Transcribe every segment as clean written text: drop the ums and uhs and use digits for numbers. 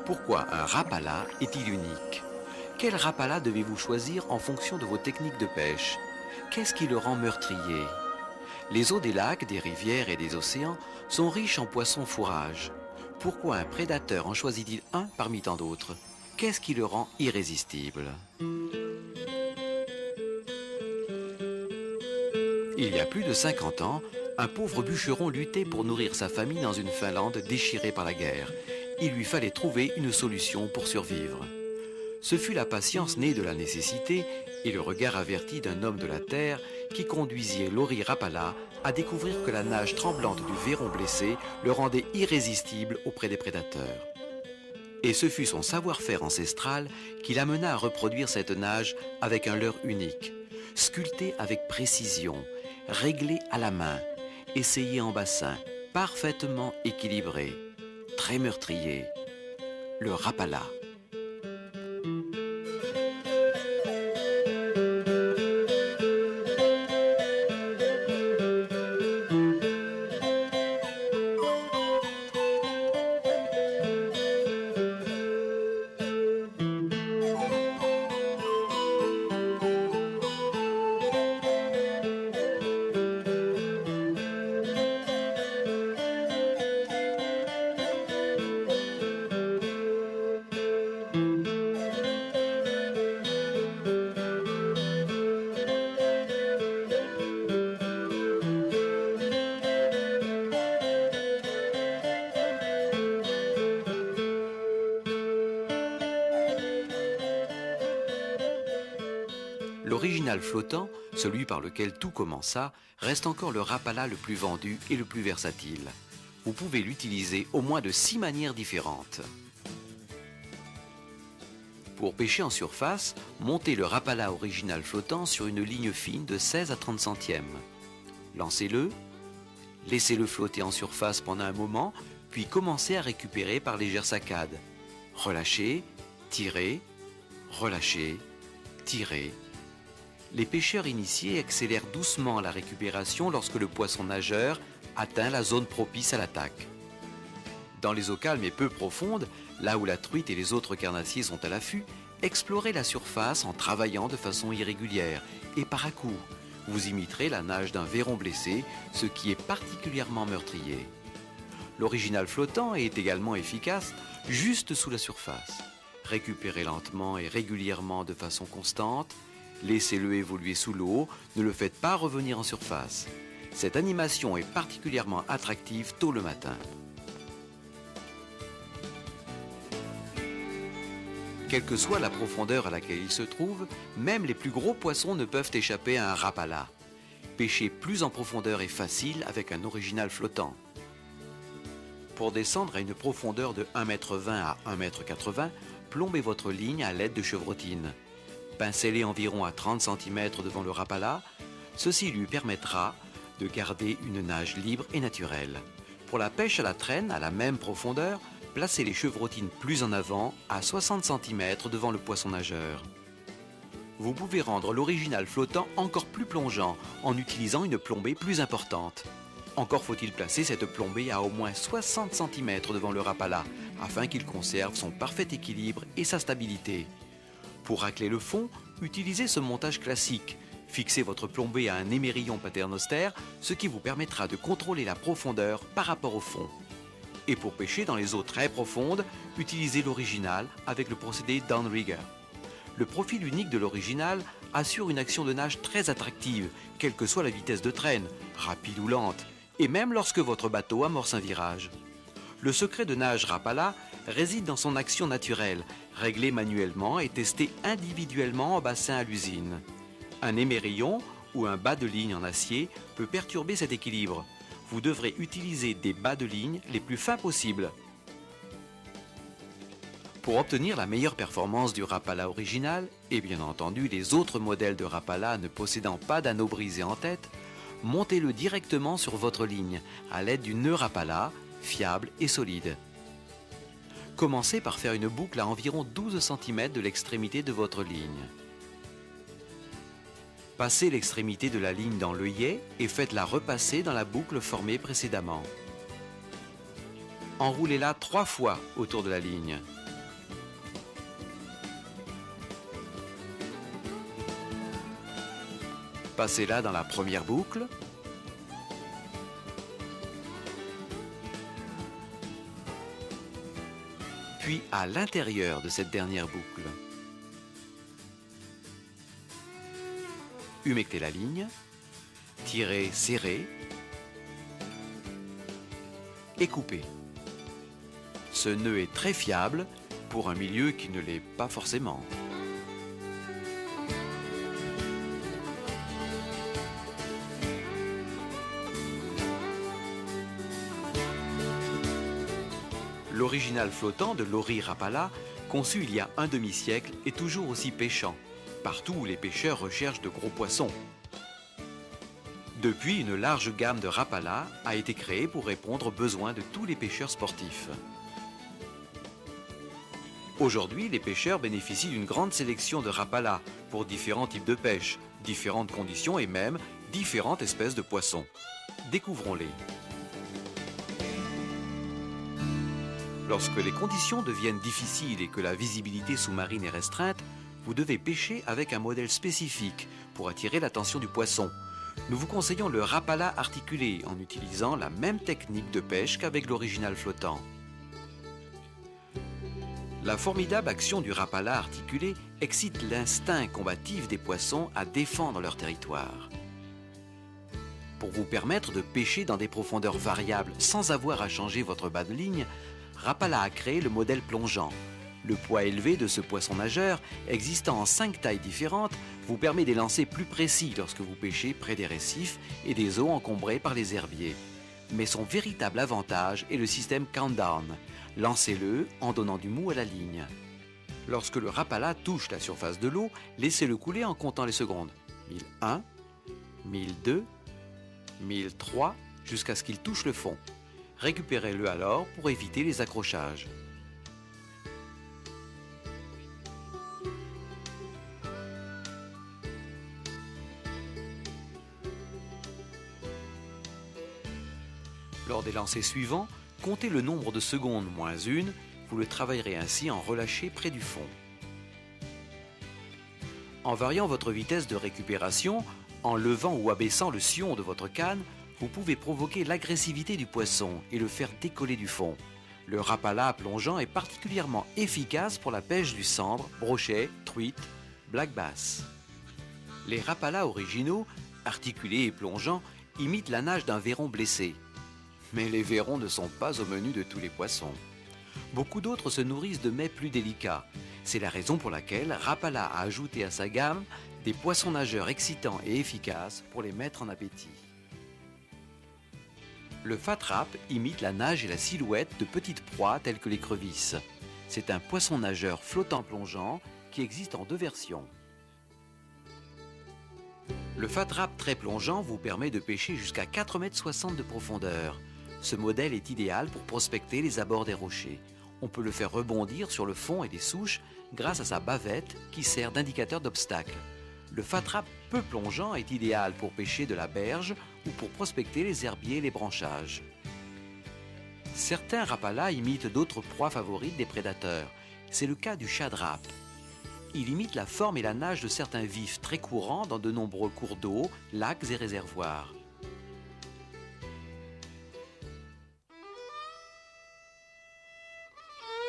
Pourquoi un rapala est-il unique? Quel rapala devez-vous choisir en fonction de vos techniques de pêche? Qu'est-ce qui le rend meurtrier? Les eaux des lacs, des rivières et des océans sont riches en poissons fourrages. Pourquoi un prédateur en choisit-il un parmi tant d'autres? Qu'est-ce qui le rend irrésistible? Il y a plus de 50 ans, un pauvre bûcheron luttait pour nourrir sa famille dans une Finlande déchirée par la guerre. Il lui fallait trouver une solution pour survivre. Ce fut la patience née de la nécessité et le regard averti d'un homme de la terre qui conduisit Lauri Rapala à découvrir que la nage tremblante du Véron blessé le rendait irrésistible auprès des prédateurs. Et ce fut son savoir-faire ancestral qui l'amena à reproduire cette nage avec un leurre unique, sculpté avec précision, réglé à la main, essayé en bassin, parfaitement équilibré, très meurtrier, le Rapala. L'original flottant, celui par lequel tout commença, reste encore le Rapala le plus vendu et le plus versatile. Vous pouvez l'utiliser au moins de 6 manières différentes. Pour pêcher en surface, montez le Rapala original flottant sur une ligne fine de 16 à 30 centièmes. Lancez-le, laissez-le flotter en surface pendant un moment, puis commencez à récupérer par légères saccades. Relâchez, tirez, relâchez, tirez. Les pêcheurs initiés accélèrent doucement la récupération lorsque le poisson nageur atteint la zone propice à l'attaque. Dans les eaux calmes et peu profondes, là où la truite et les autres carnassiers sont à l'affût, explorez la surface en travaillant de façon irrégulière et par à-coups. Vous imiterez la nage d'un Véron blessé, ce qui est particulièrement meurtrier. L'original flottant est également efficace juste sous la surface. Récupérez lentement et régulièrement de façon constante. Laissez-le évoluer sous l'eau, ne le faites pas revenir en surface. Cette animation est particulièrement attractive tôt le matin. Quelle que soit la profondeur à laquelle il se trouve, même les plus gros poissons ne peuvent échapper à un Rapala. Pêcher plus en profondeur est facile avec un original flottant. Pour descendre à une profondeur de 1,20 m à 1,80 m, plombez votre ligne à l'aide de chevrotines. Pincez-les environ à 30 cm devant le Rapala. Ceci lui permettra de garder une nage libre et naturelle. Pour la pêche à la traîne, à la même profondeur, placez les chevrotines plus en avant, à 60 cm devant le poisson nageur. Vous pouvez rendre l'original flottant encore plus plongeant en utilisant une plombée plus importante. Encore faut-il placer cette plombée à au moins 60 cm devant le Rapala, afin qu'il conserve son parfait équilibre et sa stabilité. Pour racler le fond, utilisez ce montage classique. Fixez votre plombée à un émerillon paternostère, ce qui vous permettra de contrôler la profondeur par rapport au fond. Et pour pêcher dans les eaux très profondes, utilisez l'original avec le procédé downrigger. Le profil unique de l'original assure une action de nage très attractive, quelle que soit la vitesse de traîne, rapide ou lente, et même lorsque votre bateau amorce un virage. Le secret de nage Rapala réside dans son action naturelle, réglée manuellement et testée individuellement en bassin à l'usine. Un émerillon ou un bas de ligne en acier peut perturber cet équilibre. Vous devrez utiliser des bas de ligne les plus fins possibles. Pour obtenir la meilleure performance du Rapala original, et bien entendu les autres modèles de Rapala ne possédant pas d'anneau brisé en tête, montez-le directement sur votre ligne à l'aide du nœud Rapala, fiable et solide. Commencez par faire une boucle à environ 12 cm de l'extrémité de votre ligne. Passez l'extrémité de la ligne dans l'œillet et faites-la repasser dans la boucle formée précédemment. Enroulez-la 3 fois autour de la ligne. Passez-la dans la première boucle. Puis à l'intérieur de cette dernière boucle. Humectez la ligne, tirez serré et coupez. Ce nœud est très fiable pour un milieu qui ne l'est pas forcément. L'original flottant de Lauri Rapala, conçu il y a un demi-siècle, est toujours aussi pêchant, partout où les pêcheurs recherchent de gros poissons. Depuis, une large gamme de Rapala a été créée pour répondre aux besoins de tous les pêcheurs sportifs. Aujourd'hui, les pêcheurs bénéficient d'une grande sélection de Rapala pour différents types de pêche, différentes conditions et même différentes espèces de poissons. Découvrons-les. Lorsque les conditions deviennent difficiles et que la visibilité sous-marine est restreinte, vous devez pêcher avec un modèle spécifique pour attirer l'attention du poisson. Nous vous conseillons le Rapala articulé en utilisant la même technique de pêche qu'avec l'original flottant. La formidable action du Rapala articulé excite l'instinct combatif des poissons à défendre leur territoire. Pour vous permettre de pêcher dans des profondeurs variables sans avoir à changer votre bas de ligne, Rapala a créé le modèle plongeant. Le poids élevé de ce poisson nageur, existant en 5 tailles différentes, vous permet des lancers plus précis lorsque vous pêchez près des récifs et des eaux encombrées par les herbiers. Mais son véritable avantage est le système countdown. Lancez-le en donnant du mou à la ligne. Lorsque le Rapala touche la surface de l'eau, laissez-le couler en comptant les secondes. 1001, 1002, 1003, jusqu'à ce qu'il touche le fond. Récupérez-le alors pour éviter les accrochages. Lors des lancers suivants, comptez le nombre de secondes moins une, vous le travaillerez ainsi en relâché près du fond. En variant votre vitesse de récupération, en levant ou abaissant le sion de votre canne, vous pouvez provoquer l'agressivité du poisson et le faire décoller du fond. Le Rapala plongeant est particulièrement efficace pour la pêche du sandre, brochet, truite, black bass. Les Rapala originaux, articulés et plongeants, imitent la nage d'un véron blessé. Mais les vairons ne sont pas au menu de tous les poissons. Beaucoup d'autres se nourrissent de mets plus délicats. C'est la raison pour laquelle Rapala a ajouté à sa gamme des poissons nageurs excitants et efficaces pour les mettre en appétit. Le Fat Rap imite la nage et la silhouette de petites proies telles que les crevisses. C'est un poisson nageur flottant plongeant qui existe en 2 versions. Le Fat Rap très plongeant vous permet de pêcher jusqu'à 4,60 m de profondeur. Ce modèle est idéal pour prospecter les abords des rochers. On peut le faire rebondir sur le fond et les souches grâce à sa bavette qui sert d'indicateur d'obstacle. Le Fat Rap peu plongeant est idéal pour pêcher de la berge ou pour prospecter les herbiers et les branchages. Certains Rapala imitent d'autres proies favorites des prédateurs. C'est le cas du Shad Rap. Il imite la forme et la nage de certains vifs très courants dans de nombreux cours d'eau, lacs et réservoirs.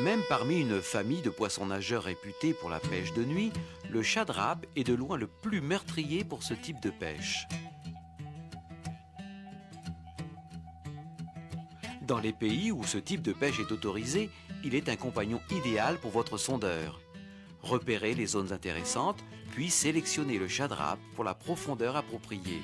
Même parmi une famille de poissons nageurs réputés pour la pêche de nuit, le Shad Rap est de loin le plus meurtrier pour ce type de pêche. Dans les pays où ce type de pêche est autorisé, il est un compagnon idéal pour votre sondeur. Repérez les zones intéressantes, puis sélectionnez le Shad Rap pour la profondeur appropriée.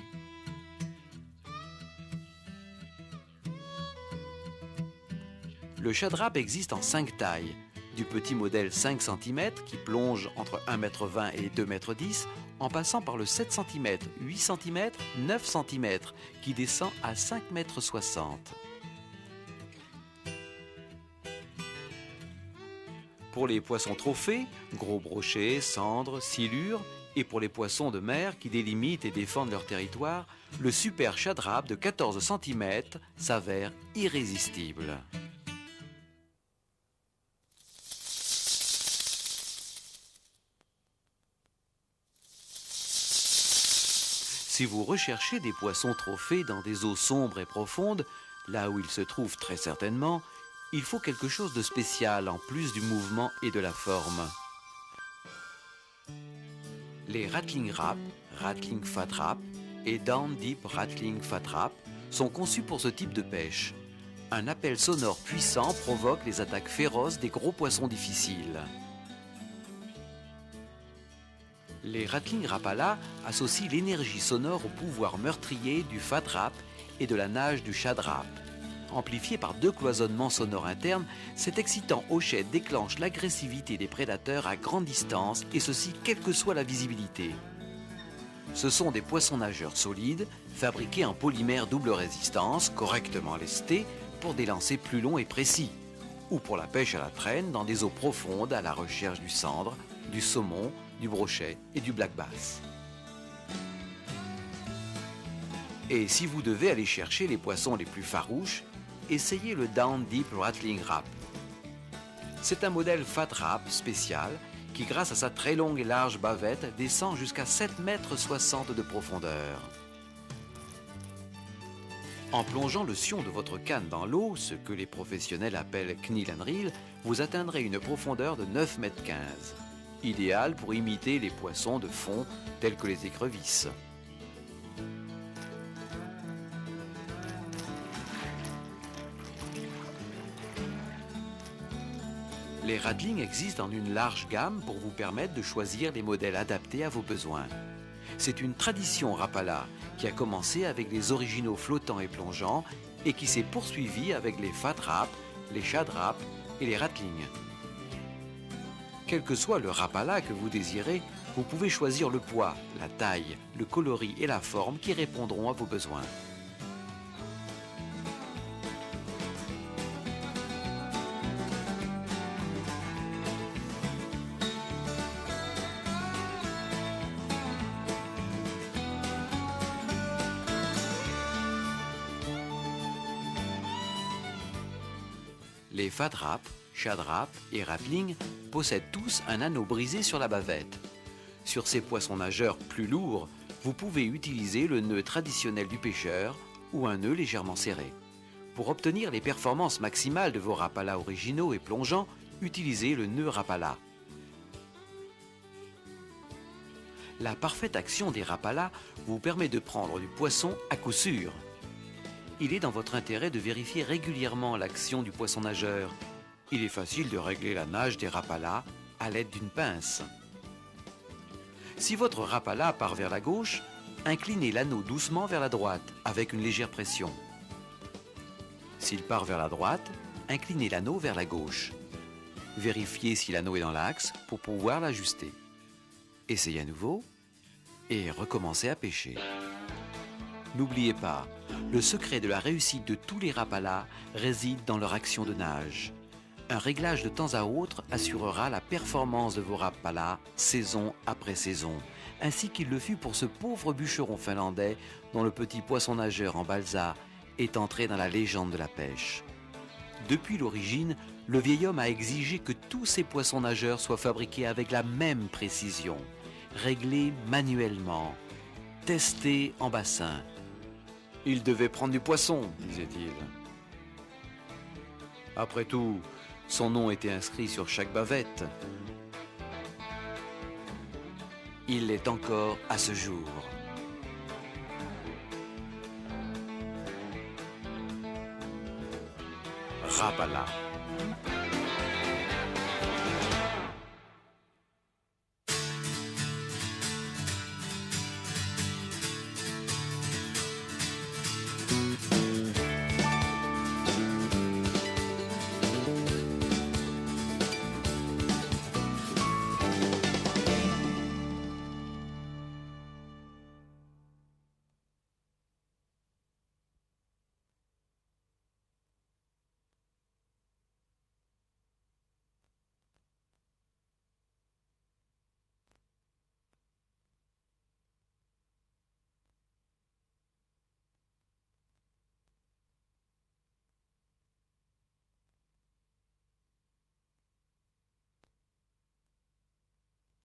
Le Shad Rap existe en 5 tailles, du petit modèle 5 cm qui plonge entre 1,20 m et 2,10 m, en passant par le 7 cm, 8 cm, 9 cm qui descend à 5,60 m. Pour les poissons trophées, gros brochets, cendres, silures, et pour les poissons de mer qui délimitent et défendent leur territoire, le super Shad Rap de 14 cm s'avère irrésistible. Si vous recherchez des poissons trophées dans des eaux sombres et profondes, là où ils se trouvent très certainement, il faut quelque chose de spécial en plus du mouvement et de la forme. Les Rattling Rap, Rattling Fat Rap et Down Deep Rattling Fat Rap sont conçus pour ce type de pêche. Un appel sonore puissant provoque les attaques féroces des gros poissons difficiles. Les Rattling Rapala associent l'énergie sonore au pouvoir meurtrier du Fat Rap et de la nage du Shad Rap. Amplifié par deux cloisonnements sonores internes, cet excitant hochet déclenche l'agressivité des prédateurs à grande distance, et ceci quelle que soit la visibilité. Ce sont des poissons nageurs solides, fabriqués en polymère double résistance, correctement lestés, pour des lancers plus longs et précis, ou pour la pêche à la traîne dans des eaux profondes à la recherche du sandre, du saumon, du brochet et du black bass. Et si vous devez aller chercher les poissons les plus farouches, essayez le Down Deep Rattling Rap. C'est un modèle Fat Rap spécial qui, grâce à sa très longue et large bavette, descend jusqu'à 7,60 m de profondeur. En plongeant le sion de votre canne dans l'eau, ce que les professionnels appellent kneel and reel, vous atteindrez une profondeur de 9,15 m, idéal pour imiter les poissons de fond tels que les écrevisses. Les Rattling existent en une large gamme pour vous permettre de choisir les modèles adaptés à vos besoins. C'est une tradition Rapala qui a commencé avec les originaux flottants et plongeants et qui s'est poursuivie avec les Fat Rap, les Shad Rap et les Rattling. Quel que soit le Rapala que vous désirez, vous pouvez choisir le poids, la taille, le coloris et la forme qui répondront à vos besoins. Les Fat Rap, Shad Rap et Rattling possèdent tous un anneau brisé sur la bavette. Sur ces poissons nageurs plus lourds, vous pouvez utiliser le nœud traditionnel du pêcheur ou un nœud légèrement serré. Pour obtenir les performances maximales de vos Rapala originaux et plongeants, utilisez le nœud Rapala. La parfaite action des Rapala vous permet de prendre du poisson à coup sûr. Il est dans votre intérêt de vérifier régulièrement l'action du poisson nageur. Il est facile de régler la nage des Rapala à l'aide d'une pince. Si votre Rapala part vers la gauche, inclinez l'anneau doucement vers la droite avec une légère pression. S'il part vers la droite, inclinez l'anneau vers la gauche. Vérifiez si l'anneau est dans l'axe pour pouvoir l'ajuster. Essayez à nouveau et recommencez à pêcher. N'oubliez pas, le secret de la réussite de tous les Rapala réside dans leur action de nage. Un réglage de temps à autre assurera la performance de vos Rapala saison après saison, ainsi qu'il le fut pour ce pauvre bûcheron finlandais dont le petit poisson nageur en balsa est entré dans la légende de la pêche. Depuis l'origine, le vieil homme a exigé que tous ces poissons nageurs soient fabriqués avec la même précision, réglés manuellement, testés en bassin. Il devait prendre du poisson, disait-il. Après tout, son nom était inscrit sur chaque bavette. Il l'est encore à ce jour. Rapala.